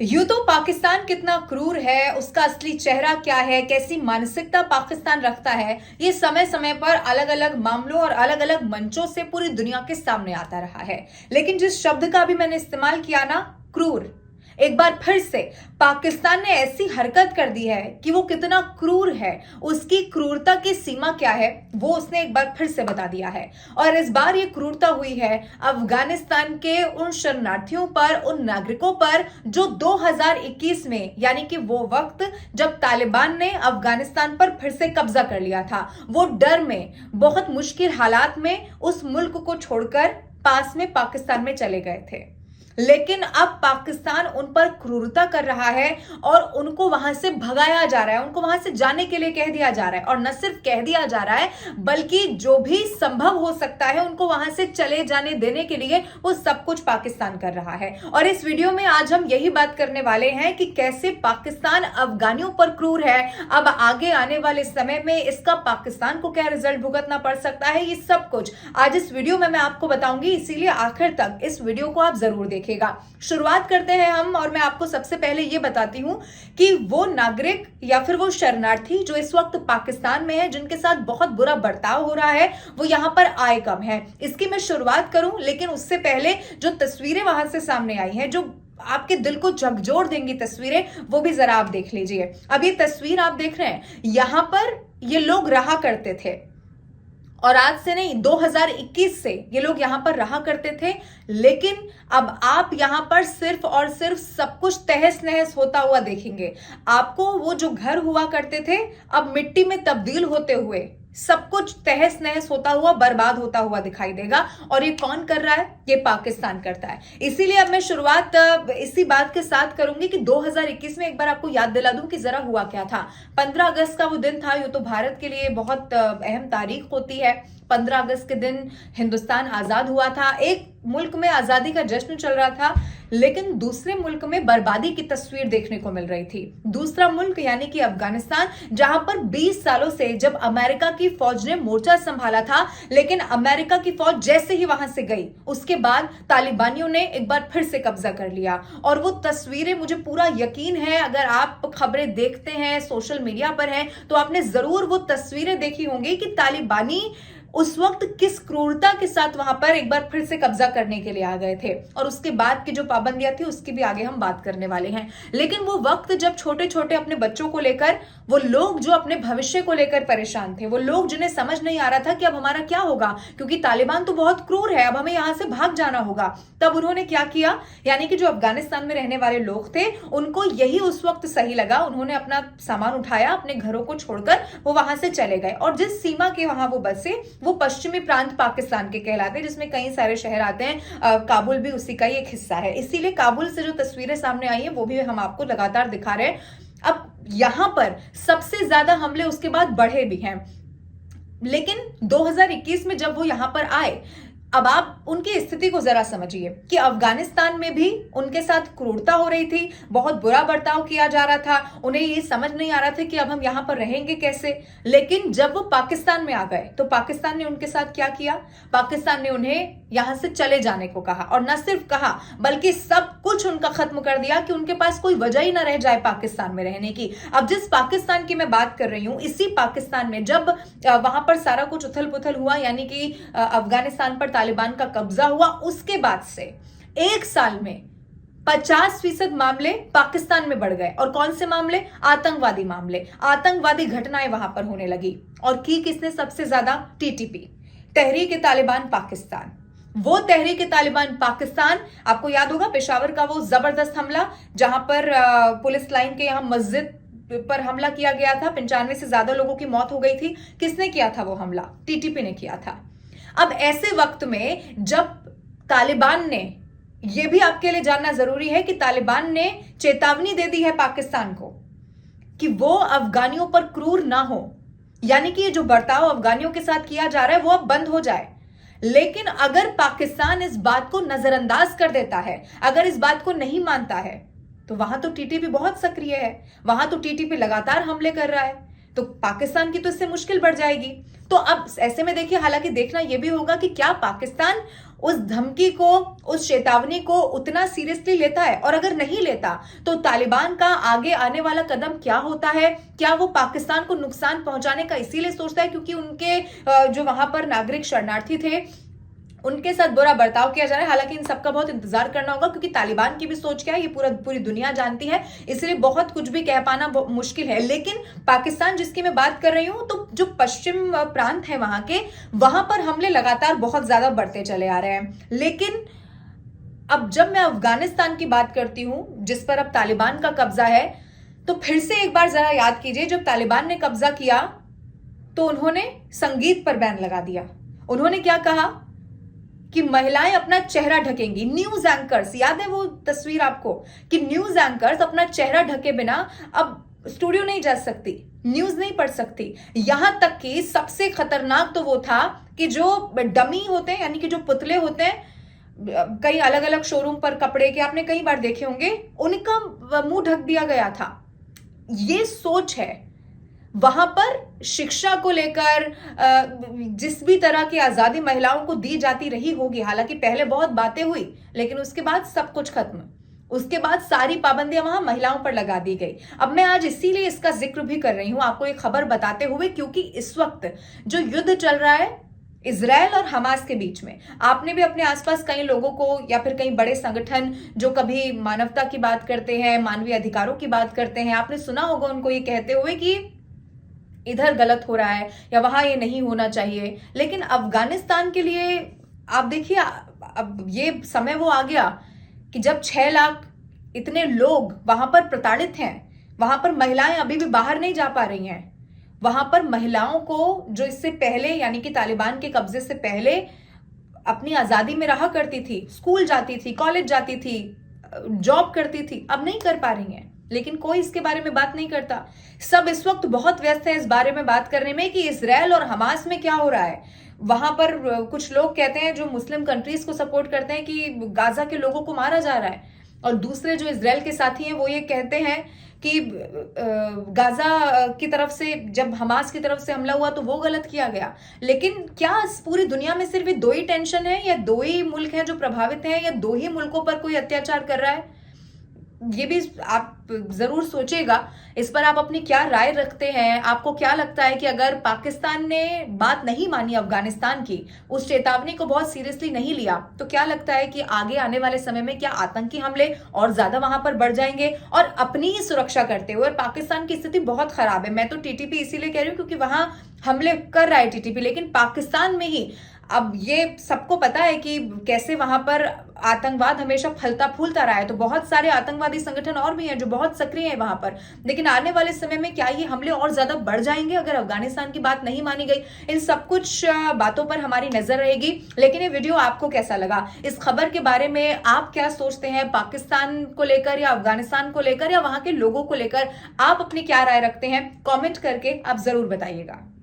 यूं तो पाकिस्तान कितना क्रूर है, उसका असली चेहरा क्या है, कैसी मानसिकता पाकिस्तान रखता है, ये समय समय पर अलग अलग मामलों और अलग अलग मंचों से पूरी दुनिया के सामने आता रहा है। लेकिन जिस शब्द का भी मैंने इस्तेमाल किया ना, क्रूर, एक बार फिर से पाकिस्तान ने ऐसी हरकत कर दी है कि वो कितना क्रूर है, उसकी क्रूरता की सीमा क्या है, वो उसने एक बार फिर से बता दिया है। और इस बार ये क्रूरता हुई है अफगानिस्तान के उन शरणार्थियों पर, उन नागरिकों पर जो 2021 में, यानी कि वो वक्त जब तालिबान ने अफगानिस्तान पर फिर से कब्जा कर लिया था, वो डर में, बहुत मुश्किल हालात में उस मुल्क को छोड़कर पास में पाकिस्तान में चले गए थे। लेकिन अब पाकिस्तान उन पर क्रूरता कर रहा है और उनको वहां से भगाया जा रहा है, उनको वहां से जाने के लिए कह दिया जा रहा है। और न सिर्फ कह दिया जा रहा है, बल्कि जो भी संभव हो सकता है उनको वहां से चले जाने देने के लिए वो सब कुछ पाकिस्तान कर रहा है। और इस वीडियो में आज हम यही बात करने वाले हैं कि कैसे पाकिस्तान अफगानियों पर क्रूर है। अब आगे आने वाले समय में इसका पाकिस्तान को क्या रिजल्ट भुगतना पड़ सकता है, ये सब कुछ आज इस वीडियो में मैं आपको बताऊंगी, इसीलिए आखिर तक इस वीडियो को आप जरूर देखिए। शुरुआत करते हैं हम, और मैं आपको सबसे पहले यह बताती हूं कि वो नागरिक या फिर वो शरणार्थी जो इस वक्त पाकिस्तान में है, जिनके साथ बहुत बुरा बर्ताव हो रहा है, वो यहां पर आए कब है, इसकी मैं शुरुआत करूं। लेकिन उससे पहले जो तस्वीरें वहां से सामने आई हैं, जो आपके दिल को झकझोर देंगी तस्वीरें, वो भी जरा आप देख लीजिए। अब ये तस्वीर आप देख रहे हैं, यहां पर ये लोग रहा करते थे, और आज से नहीं, 2021 से ये लोग यहां पर रहा करते थे। लेकिन अब आप यहां पर सिर्फ और सिर्फ सब कुछ तहस नहस होता हुआ देखेंगे। आपको वो जो घर हुआ करते थे, अब मिट्टी में तब्दील होते हुए सब कुछ तहस नहस होता हुआ, बर्बाद होता हुआ दिखाई देगा। और ये कौन कर रहा है? ये पाकिस्तान करता है। इसीलिए अब मैं शुरुआत इसी बात के साथ करूंगी कि 2021 में एक बार आपको याद दिला दूं कि जरा हुआ क्या था। 15 अगस्त का वो दिन था, ये तो भारत के लिए बहुत अहम तारीख होती है। 15 अगस्त के दिन हिंदुस्तान आजाद हुआ था। एक मुल्क में आजादी का जश्न चल रहा था, लेकिन दूसरे मुल्क में बर्बादी की तस्वीर देखने को मिल रही थी। दूसरा मुल्क यानी कि अफगानिस्तान, जहां पर 20 सालों से जब अमेरिका की फौज ने मोर्चा संभाला था, लेकिन अमेरिका की फौज जैसे ही वहां से गई, उसके बाद तालिबानियों ने एक बार फिर से कब्जा कर लिया। और वो तस्वीरें, मुझे पूरा यकीन है, अगर आप खबरें देखते हैं, सोशल मीडिया पर हैं, तो आपने जरूर वो तस्वीरें देखी होंगी कि तालिबानी उस वक्त किस क्रूरता के साथ वहां पर एक बार फिर से कब्जा करने के लिए आ गए थे। और उसके बाद की जो पाबंदियां थी, उसकी भी आगे हम बात करने वाले हैं। लेकिन वो वक्त जब छोटे छोटे अपने बच्चों को लेकर, वो लोग जो अपने भविष्य को लेकर परेशान थे, वो लोग जिन्हें समझ नहीं आ रहा था कि अब हमारा क्या होगा, क्योंकि तालिबान तो बहुत क्रूर है, अब हमें यहां से भाग जाना होगा, तब उन्होंने क्या किया, यानी कि जो अफगानिस्तान में रहने वाले लोग थे, उनको यही उस वक्त सही लगा। उन्होंने अपना सामान उठाया, अपने घरों को छोड़कर वो वहां से चले गए। और जिस सीमा के वहां वो बसे, वो पश्चिमी प्रांत पाकिस्तान के कहलाते हैं, जिसमें कई सारे शहर आते हैं। काबुल भी उसी का ही एक हिस्सा है। इसीलिए काबुल से जो तस्वीरें सामने आई हैं, वो भी हम आपको लगातार दिखा रहे हैं। अब यहां पर सबसे ज्यादा हमले उसके बाद बढ़े भी हैं। लेकिन 2021 में जब वो यहां पर आए, अब आप उनकी स्थिति को जरा समझिए कि अफगानिस्तान में भी उनके साथ क्रूरता हो रही थी, बहुत बुरा बर्ताव किया जा रहा था, उन्हें ये समझ नहीं आ रहा था कि अब हम यहां पर रहेंगे कैसे। लेकिन जब वो पाकिस्तान में आ गए, तो पाकिस्तान ने उनके साथ क्या किया? पाकिस्तान ने उन्हें यहां से चले जाने को कहा, और न सिर्फ कहा, बल्कि सब कुछ उनका खत्म कर दिया कि उनके पास कोई वजह ही ना रह जाए पाकिस्तान में रहने की। अब जिस पाकिस्तान की मैं बात कर रही हूं, इसी पाकिस्तान में जब वहां पर सारा कुछ उथल पुथल हुआ, यानी कि अफगानिस्तान पर तालिबान का कब्जा हुआ, उसके बाद से एक साल में 50% मामले पाकिस्तान में बढ़ गए। और कौन से मामले? आतंकवादी मामले, आतंकवादी घटनाएं वहां पर होने लगी। और की किसने सबसे ज्यादा? टीटीपी, तहरीक-ए-तालिबान पाकिस्तान। वो तहरीक-ए-तालिबान पाकिस्तान, आपको याद होगा पेशावर का वो जबरदस्त हमला, जहां पर पुलिस लाइन के यहां मस्जिद पर हमला किया गया था, 95 से ज्यादा लोगों की मौत हो गई थी। किसने किया था वो हमला? टीटीपी ने किया था। अब ऐसे वक्त में जब तालिबान ने, यह भी आपके लिए जानना जरूरी है कि तालिबान ने चेतावनी दे दी है पाकिस्तान को कि वो अफगानियों पर क्रूर ना हो, यानी कि ये जो बर्ताव अफगानियों के साथ किया जा रहा है वो अब बंद हो जाए। लेकिन अगर पाकिस्तान इस बात को नजरअंदाज कर देता है, अगर इस बात को नहीं मानता है, तो वहां तो टीटीपी बहुत सक्रिय है, वहां तो टीटीपी लगातार हमले कर रहा है। तो पाकिस्तान की तो इससे मुश्किल बढ़ जाएगी। तो अब ऐसे में देखिए, हालांकि देखना यह भी होगा कि क्या पाकिस्तान उस धमकी को, उस चेतावनी को उतना सीरियसली लेता है, और अगर नहीं लेता तो तालिबान का आगे आने वाला कदम क्या होता है। क्या वो पाकिस्तान को नुकसान पहुंचाने का इसीलिए सोचता है क्योंकि उनके जो वहां पर नागरिक शरणार्थी थे उनके साथ बुरा बर्ताव किया जा रहा है। हालांकि इन सबका बहुत इंतजार करना होगा क्योंकि तालिबान की भी सोच क्या है ये पूरी दुनिया जानती है, इसलिए बहुत कुछ भी कह पाना मुश्किल है। लेकिन पाकिस्तान जिसकी मैं बात कर रही हूं, तो जो पश्चिम प्रांत है वहां पर हमले लगातार बहुत ज्यादा बढ़ते चले आ रहे हैं। लेकिन अब जब मैं अफगानिस्तान की बात करती हूं जिस पर अब तालिबान का कब्जा है, तो फिर से एक बार जरा याद कीजिए, जब तालिबान ने कब्जा किया तो उन्होंने संगीत पर बैन लगा दिया। उन्होंने क्या कहा कि महिलाएं अपना चेहरा ढकेंगी। न्यूज एंकर्स, याद है वो तस्वीर आपको, कि न्यूज एंकर्स अपना चेहरा ढके बिना अब स्टूडियो नहीं जा सकती, न्यूज नहीं पढ़ सकती। यहां तक कि सबसे खतरनाक तो वो था कि जो डमी होते हैं, यानी कि जो पुतले होते हैं, कई अलग अलग शोरूम पर कपड़े के आपने कई बार देखे होंगे, उनका मुंह ढक दिया गया था। ये सोच है वहां पर शिक्षा को लेकर, जिस भी तरह की आजादी महिलाओं को दी जाती रही होगी, हालांकि पहले बहुत बातें हुई लेकिन उसके बाद सब कुछ खत्म, उसके बाद सारी पाबंदियां वहां महिलाओं पर लगा दी गई। अब मैं आज इसीलिए इसका जिक्र भी कर रही हूं आपको एक खबर बताते हुए, क्योंकि इस वक्त जो युद्ध चल रहा है इजराइल और हमास के बीच में, आपने भी अपने आसपास कई लोगों को या फिर कई बड़े संगठन जो कभी मानवता की बात करते हैं, मानवीय अधिकारों की बात करते हैं, आपने सुना होगा उनको ये कहते हुए कि इधर गलत हो रहा है या वहां ये नहीं होना चाहिए। लेकिन अफगानिस्तान के लिए आप देखिए, अब ये समय वो आ गया कि जब 6 लाख इतने लोग वहां पर प्रताड़ित हैं, वहां पर महिलाएं अभी भी बाहर नहीं जा पा रही हैं। वहां पर महिलाओं को जो इससे पहले, यानी कि तालिबान के कब्जे से पहले अपनी आजादी में रहा करती थी, स्कूल जाती थी, कॉलेज जाती थी, जॉब करती थी, अब नहीं कर पा रही हैं। लेकिन कोई इसके बारे में बात नहीं करता। सब इस वक्त बहुत व्यस्त है इस बारे में बात करने में कि इजराइल और हमास में क्या हो रहा है। वहां पर कुछ लोग कहते हैं जो मुस्लिम कंट्रीज को सपोर्ट करते हैं कि गाजा के लोगों को मारा जा रहा है, और दूसरे जो इजराइल के साथी हैं वो ये कहते हैं कि गाजा की तरफ से, जब हमास की तरफ से हमला हुआ तो वो गलत किया गया। लेकिन क्या पूरी दुनिया में सिर्फ 2 ही टेंशन है, या 2 ही मुल्क हैं जो प्रभावित हैं, या 2 ही मुल्कों पर कोई अत्याचार कर रहा है? ये भी आप जरूर सोचेगा। इस पर आप अपनी क्या राय रखते हैं? आपको क्या लगता है कि अगर पाकिस्तान ने बात नहीं मानी अफगानिस्तान की, उस चेतावनी को बहुत सीरियसली नहीं लिया, तो क्या लगता है कि आगे आने वाले समय में क्या आतंकी हमले और ज्यादा वहां पर बढ़ जाएंगे? और अपनी ही सुरक्षा करते हुए, और पाकिस्तान की स्थिति बहुत खराब है, मैं तो टीटीपी इसीलिए कह रही हूं क्योंकि वहां हमले कर रहा है टीटीपी, लेकिन पाकिस्तान में ही अब ये सबको पता है कि कैसे वहां पर आतंकवाद हमेशा फलता फूलता रहा है। तो बहुत सारे आतंकवादी संगठन और भी हैं जो बहुत सक्रिय हैं वहां पर। लेकिन आने वाले समय में क्या ये हमले और ज्यादा बढ़ जाएंगे अगर अफगानिस्तान की बात नहीं मानी गई? इन सब कुछ बातों पर हमारी नजर रहेगी। लेकिन ये वीडियो आपको कैसा लगा? इस खबर के बारे में आप क्या सोचते हैं? पाकिस्तान को लेकर या अफगानिस्तान को लेकर या वहां के लोगों को लेकर आप अपनी क्या राय रखते हैं? कॉमेंट करके आप जरूर बताइएगा।